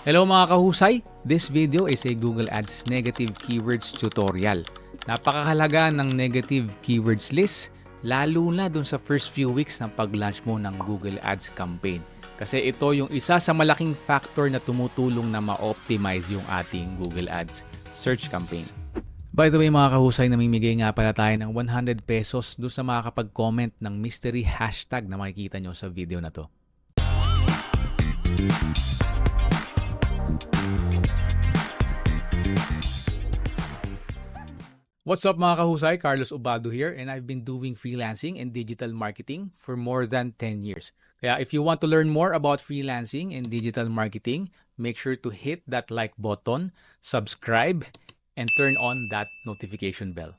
Hello mga kahusay! This video is a Google Ads negative keywords tutorial. Napakahalaga ng negative keywords list, lalo na dun sa first few weeks ng pag-launch mo ng Google Ads campaign. Kasi ito yung isa sa malaking factor na tumutulong na ma-optimize yung ating Google Ads search campaign. By the way mga kahusay, namimigay nga pala tayo ng 100 pesos dun sa makakapag-comment ng mystery hashtag na makikita nyo sa video na to. What's up mga kahusay? Carlos Ubado here, and I've been doing freelancing and digital marketing for more than 10 years. Kaya if you want to learn more about freelancing and digital marketing, make sure to hit that like button, subscribe, and turn on that notification bell.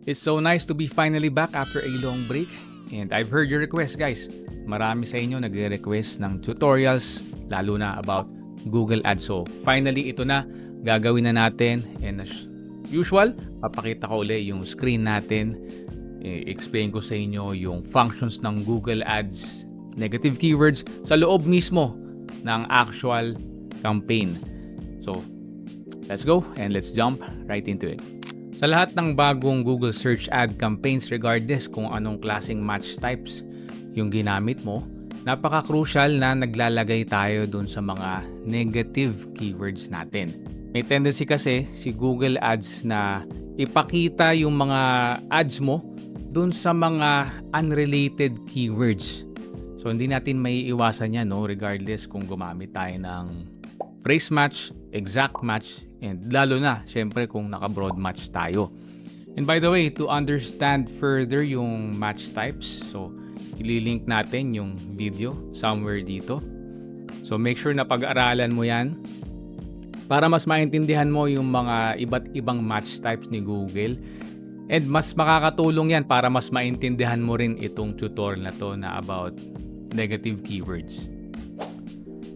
It's so nice to be finally back after a long break, and I've heard your requests, guys. Marami sa inyo nagre-request ng tutorials, lalo na about Google Ads. So finally, ito na, gagawin na natin, and as usual, papakita ko ulit yung screen natin. I-explain ko sa inyo yung functions ng Google Ads negative keywords sa loob mismo ng actual campaign. So let's go and let's jump right into it. Sa lahat ng bagong Google Search Ad campaigns, regardless kung anong klaseng match types yung ginamit mo, napaka-crucial na naglalagay tayo dun sa mga negative keywords natin. May tendency kasi si Google Ads na ipakita yung mga ads mo dun sa mga unrelated keywords. So hindi natin may iwasan yan, no? Regardless kung gumamit tayo ng phrase match, exact match, and lalo na, syempre, kung naka-broad match tayo. And by the way, to understand further yung match types, so ililink natin yung video somewhere dito. So make sure na pag-aralan mo yan para mas maintindihan mo yung mga iba't ibang match types ni Google. And mas makakatulong yan para mas maintindihan mo rin itong tutorial na to na about negative keywords.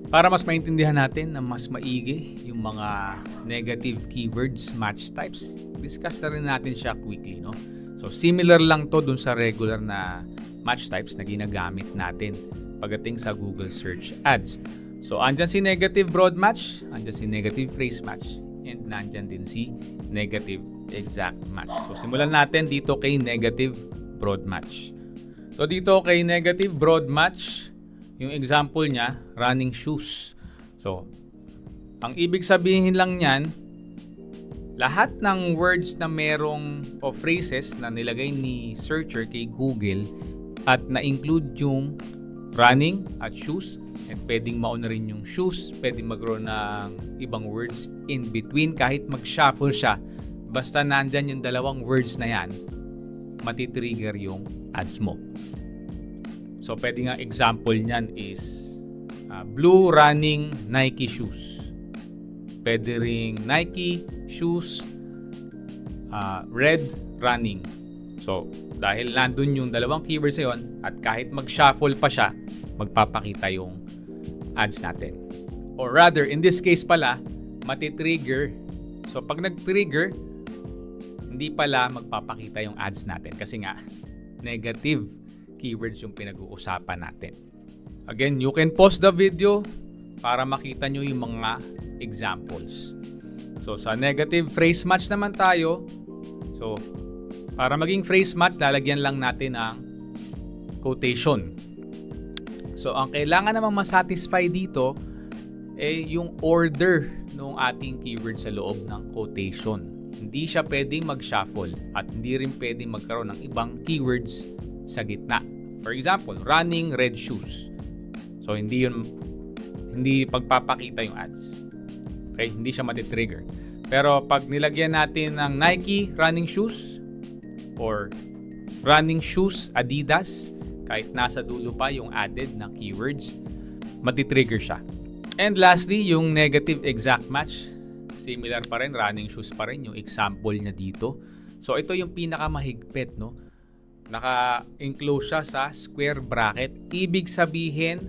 Para mas maintindihan natin na mas maigi yung mga negative keywords match types, discuss na rin natin siya quickly, no? So similar lang to dun sa regular na match types na ginagamit natin pagdating sa Google Search Ads. So andyan si negative broad match, andyan si negative phrase match, and nandyan din si negative exact match. So simulan natin dito kay negative broad match. So dito kay negative broad match, yung example niya, running shoes. So, ang ibig sabihin lang niyan, lahat ng words na merong o phrases na nilagay ni searcher kay Google at na-include yung running at shoes, and pwedeng mauna rin yung shoes, pwedeng magkaroon ng ibang words in between, kahit mag-shuffle siya, basta nandyan yung dalawang words na yan, matitrigger yung ads mo. So, pwede nga example niyan is blue running Nike shoes. Pwede ring Nike shoes, red running. So, dahil nandun yung dalawang keywords na yun, at kahit mag-shuffle pa siya, magpapakita yung ads natin. Or rather, in this case pala, matitrigger. So, pag nag-trigger, hindi pala magpapakita yung ads natin kasi nga, negative keywords yung pinag-uusapan natin. Again, you can pause the video para makita nyo yung mga examples. So, sa negative phrase match naman tayo. So, para maging phrase match, lalagyan lang natin ang quotation. So, ang kailangan namang masatisfy dito yung order ng ating keyword sa loob ng quotation. Hindi siya pwedeng mag-shuffle at hindi rin pwedeng magkaroon ng ibang keywords sa gitna. For example, running red shoes. So, hindi pagpapakita yung ads. Okay? Hindi siya matitrigger. Pero pag nilagyan natin ng Nike running shoes or running shoes Adidas, kahit nasa dulo pa yung added na keywords, matitrigger siya. And lastly, yung negative exact match. Similar pa rin, running shoes pa rin yung example niya dito. So, ito yung pinakamahigpit, no? Naka-enclose siya sa square bracket. Ibig sabihin,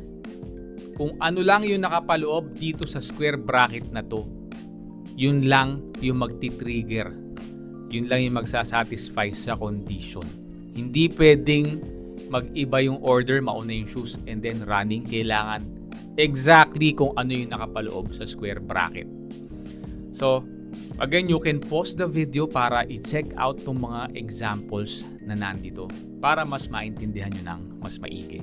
kung ano lang yung nakapaloob dito sa square bracket na to, yun lang yung magti-trigger. Yun lang yung magsasatisfy sa condition. Hindi pwedeng mag-iba yung order, mauna yung shoes, and then running. Kailangan exactly kung ano yung nakapaloob sa square bracket. So, again, you can pause the video para i-check out tong mga examples na nandito para mas maintindihan nyo ng mas maigi.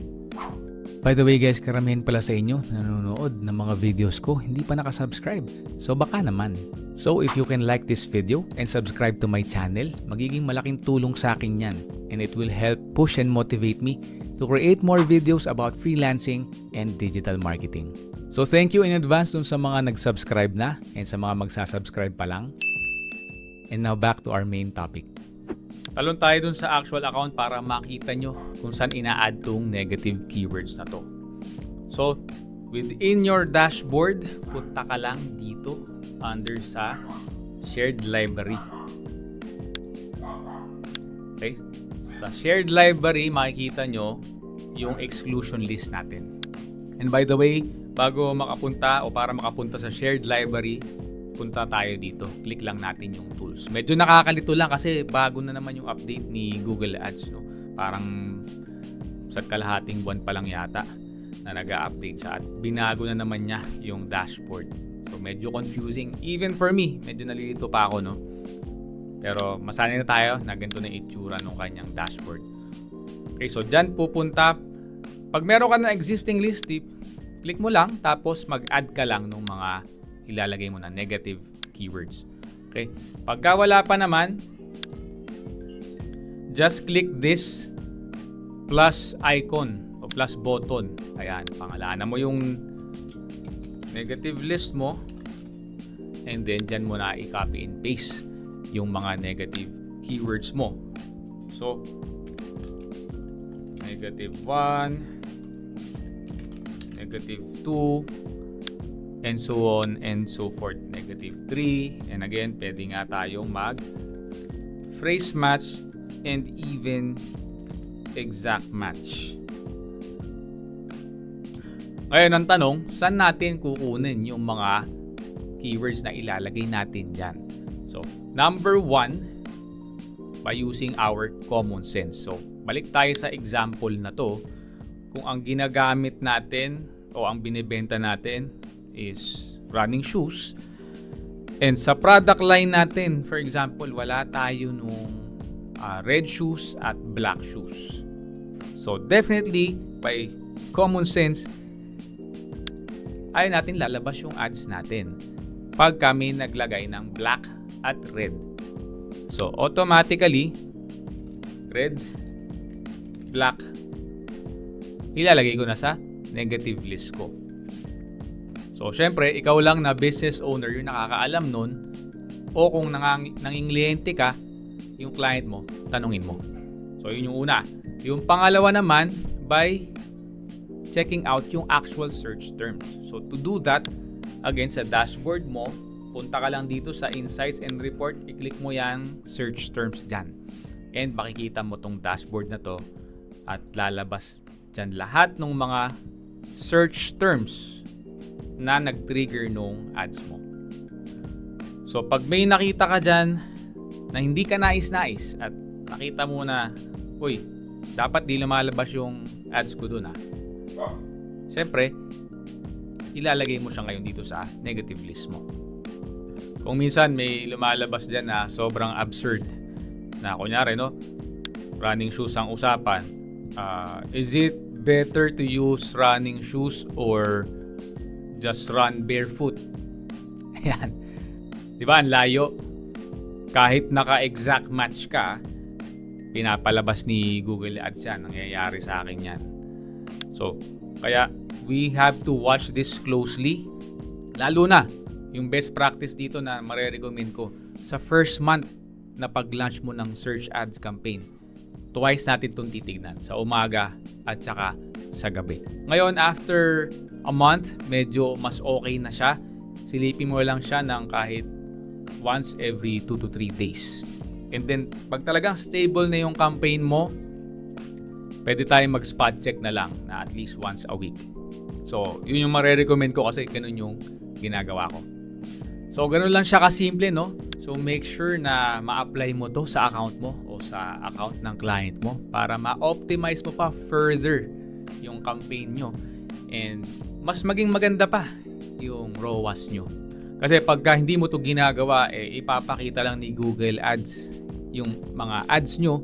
By the way guys, karamihan pala sa inyo na nanonood ng mga videos ko hindi pa nakasubscribe. So baka naman. So if you can like this video and subscribe to my channel, magiging malaking tulong sa akin yan. And it will help push and motivate me to create more videos about freelancing and digital marketing. So thank you in advance dun sa mga nag-subscribe na and sa mga magsasubscribe pa lang. And now back to our main topic. Talon tayo dun sa actual account para makita nyo kung saan ina-add tong negative keywords na to. So, within your dashboard, punta ka lang dito under sa shared library. Okay? Sa shared library, makikita nyo yung exclusion list natin. And by the way, bago makapunta o para makapunta sa shared library, punta tayo dito. Click lang natin yung tools. Medyo nakakalito lang kasi bago na naman yung update ni Google Ads. No? Parang sa kalahating buwan pa lang yata na nag-update siya at binago na naman niya yung dashboard. So medyo confusing. Even for me, medyo nalilito pa ako. No? Pero masanay na tayo na ganito na itsura ng kanyang dashboard. Okay, so dyan pupunta. Pag meron ka na existing list, click mo lang tapos mag-add ka lang ng mga ilalagay mo na negative keywords. Okay? Pagka wala pa naman, just click this plus icon o plus button. Ayan, pangalanan mo yung negative list mo and then dyan mo na i-copy and paste yung mga negative keywords mo. So, negative 1, negative 2, and so on and so forth. Negative 3. And again, pwede nga tayong mag phrase match and even exact match. Ngayon ang tanong, saan natin kukunin yung mga keywords na ilalagay natin dyan? So, number 1, by using our common sense. So, balik tayo sa example na to. Kung ang ginagamit natin o ang binibenta natin is running shoes, and sa product line natin, for example, wala tayo nung red shoes at black shoes. So definitely by common sense ay natin lalabas yung ads natin pag kami naglagay ng black at red. So automatically red, black, ilalagay ko na sa negative list ko. So, syempre, ikaw lang na business owner yung nakakaalam nun, o kung nangingliyente ka, yung client mo, tanungin mo. So, yun yung una. Yung pangalawa naman, by checking out yung actual search terms. So, to do that, again, sa dashboard mo, punta ka lang dito sa Insights and Report, i-click mo yan, search terms dyan. And makikita mo tong dashboard na to at lalabas dyan lahat ng mga search terms na nag-trigger nung ads mo. So, pag may nakita ka dyan na hindi ka nais-nais at nakita mo na, uy, dapat di lumalabas yung ads ko dun Siyempre, ilalagay mo siya ngayon dito sa negative list mo. Kung minsan may lumalabas dyan na sobrang absurd na kunyari, no? Running shoes ang usapan. Is it better to use running shoes or just run barefoot? Ayan. Diba, ang layo. Kahit naka-exact match ka, pinapalabas ni Google Ads yan. Nangyayari sa akin yan. So, kaya we have to watch this closely. Lalo na, yung best practice dito na marirecommend ko, sa first month na pag-launch mo ng search ads campaign, twice natin itong titignan. Sa umaga at saka sa gabi. Ngayon, after a month, medyo mas okay na siya. Silipin mo lang siya ng kahit once every 2 to 3 days. And then, pag talagang stable na yung campaign mo, pwede tayong mag-spot check na lang na at least once a week. So, yun yung marirecommend ko kasi ganun yung ginagawa ko. So, ganun lang siya kasimple, no? So, make sure na ma-apply mo to sa account mo o sa account ng client mo para ma-optimize mo pa further yung campaign nyo. And mas maging maganda pa yung ROAS nyo. Kasi pagka hindi mo to ginagawa, ipapakita lang ni Google Ads yung mga ads nyo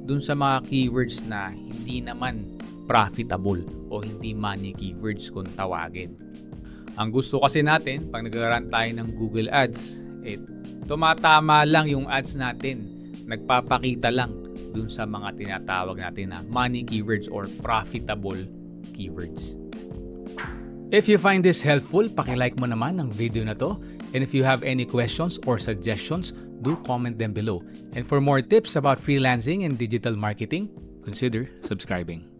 dun sa mga keywords na hindi naman profitable o hindi money keywords kung tawagin. Ang gusto kasi natin, pag nag-run tayo ng Google Ads, tumatama lang yung ads natin. Nagpapakita lang dun sa mga tinatawag natin na money keywords or profitable keywords. If you find this helpful, paki-like mo naman ang video na to. And if you have any questions or suggestions, do comment them below. And for more tips about freelancing and digital marketing, consider subscribing.